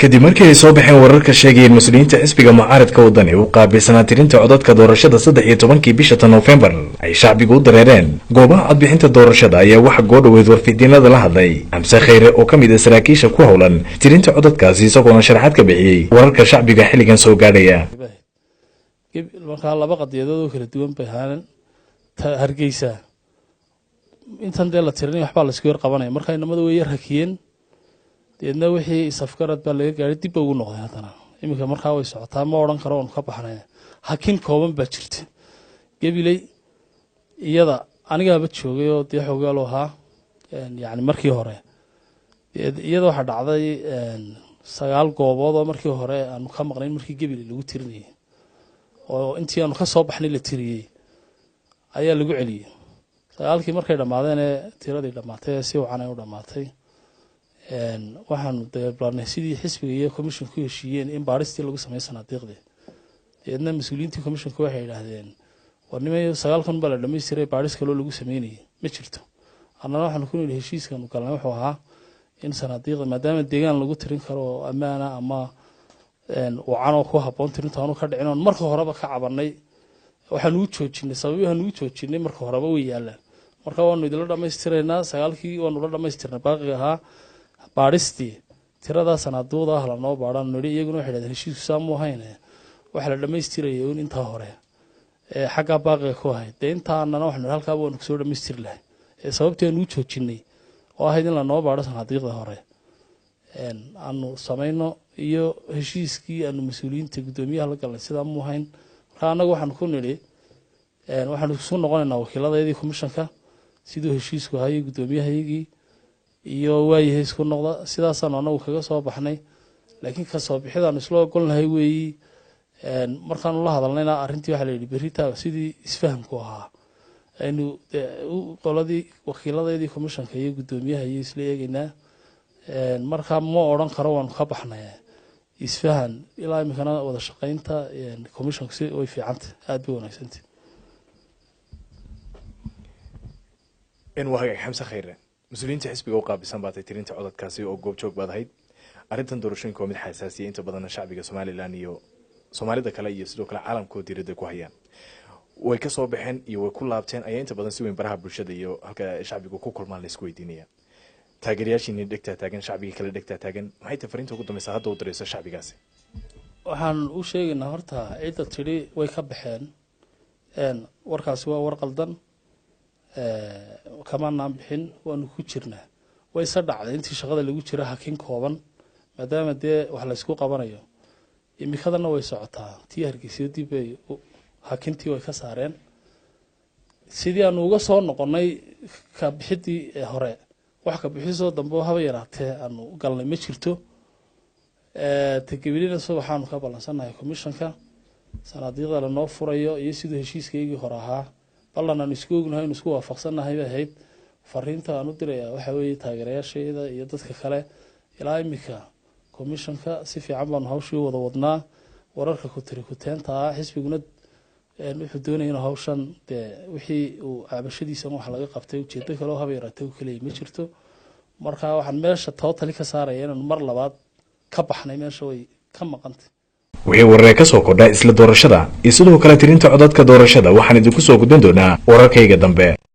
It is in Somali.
kadib markii ay soo baxeen wararka sheegaya in mas'uuliyiinta xisbiga mucaaradka wadani uu qaabilsanaa tirinta codadka doorashada 13 bisha November ay shacbigu u dareereen goobaha codbixinta doorashada ayaa waxa go'dhoweed warfidiinada la hadlay Xamse Khayre oo kamid ah saraakiisha ku howlan tirinta codadkaasi isagoo sharaxaad ka bixiyay wararka shacbiga xilligan soo gaadhaya marka laba qadiyadood oo kala duwan bay ahaan Hargeysa intan la tirinay waxba la isku yar qabanay marka inamadu way rakiyeen deedna wixii safgarad baa laga gaaray dib ugu noqday hadana imika markaa way socotaa ma oran karo oo ka baxnay hakin kooban baa jirta gabilay iyada aniga ba joogay oo xoogaal ahaa yaani markii hore iyada waxa dhacday 9 goobood oo markii hore aanu ka maqnayn markii gabilay lagu tirinay oo intii aanu ka soo baxnay la tiriyay ayaa lagu celiyay 9kii markay dhamaadeen tiradii dhamaatay si wacan ay u dhamaatay waxaan deebaanay sidii xisbiga iyo commission ku heshiiyeen in baaristii lagu sameeyo sanadiiqdii deedna mas'uuliyiinta commission ku waxay yiraahdeen warnimay 9kan baa la dhameystiray baaris kale oo lagu sameeyay ma jirto annana waxaan ku nidhi heshiiskan u galnay wuxuu ahaa in sanadiiqda maadaama deegaan lagu tirin karo amaana ama wacan oo ku haboon tirintaanu ka dhicin marka horeba ka cabanay waxaan u joojinay sababahan u joojinay marka horeba way yaalaan marka waanu idin la dhameystirnaa 9kii waanu la dhameystirnay baaqiga ahaa baaristi tirada sanaduuda la noo baaran niri iyaguna waxay leedahay heshiis saamo hayne waxa la dhameystirayay inta hore xagga baaqiga ku ahayd intaana waxaan halka waan ku soo dhameystir lahay sababteenu u joojinay oo ahayd in la noo baaro sanadiiqda hore aanu sameeyno iyo heshiiskii aanu mas'uuliyiinta gudoomiyaha la galnay sida mu hayn marka anagu waxaan ku niri waxaan soo noqonaynaa wakiiladeedii commissionka sidoo heshiisku hayay gudoomiyahayagii iyo waayay isku noqda sidaas anagu kaga soo baxnay laakiin ka soo bixidaan isla ogolnahay weeyi markaan la hadalnayna arintii waxa la yiri berita sidii isfahamku ahaa aynu qoladii wakiiladeedii commissionka iyo gudoomiyaha iyo isla eegaynaa marka ma oran karo waan ka baxnay isfahan ilaa imikana wada shaqeynta commissionka si way fiicantay aad bay wanaagsantahay in waxa Xamse Khayre مسؤولينta xisbiga u qaabisan baatay tirinta codadkaasi oo goob joog baadahayd arintan doorashooyinka mid xasaasiya inta badan shacbiga Soomaaliland iyo Soomaalida kale iyo sidoo kale caalamka diirada ku hayaan way ka soo baxeen iyo way ku laabteen ayaa inta badan si weyn baraha bulshada iyo halka shacbigu ku kulmaan la isku weydiinaya taageerayaashiina dhigta taagan shacbiga kale dhigta taagan maxay tafarinta ugu dambaysaa hadda u dareyso shacbigaasi waxaan u sheegaynaa horta ciidda tiri way ka baxeen warkaasi waa war qaldan kama bixin waanu ku jirnaa way sadhacday intii shaqada lagu jira hakin kooban maadaama wax la isku qabanayo imikadana way socotaa tii Hargeysa dib ay hakintii way ka saareen sidii aanu uga soo noqonay ka bixidii hore wax ka bixiso dambe haba yaraatee aanu galnay ma jirto tagabilina soo waxaanu ka balansanahay commissionka sanadiiqda la noo furayo iyo sidoo heshiiskaygi hore ahaa ballan isku ognahay isku waafaqsanahay ahayd fariinta aan u diray waxa weeye taageerayaasheeda iyo dadka kale ilaa imika commissionka si fiican baan hawshii wada wadnaa wararka ku tiri ku teenta xisbiguna wuxuu doonayay hawshan wixii uu cabashadiisa wax laga qabtay ujeedo kale oo haba yaraatay kale ma jirto marka waxaan meesha totally ka saarayeen in mar labaad ka baxnay meesha way ka maqantay wixii warar ka soo kordhay isla doorashada iyo sidoo kale tirinta codadka doorashada waxaan idinku soo gudbin doonaa wararkayga dambe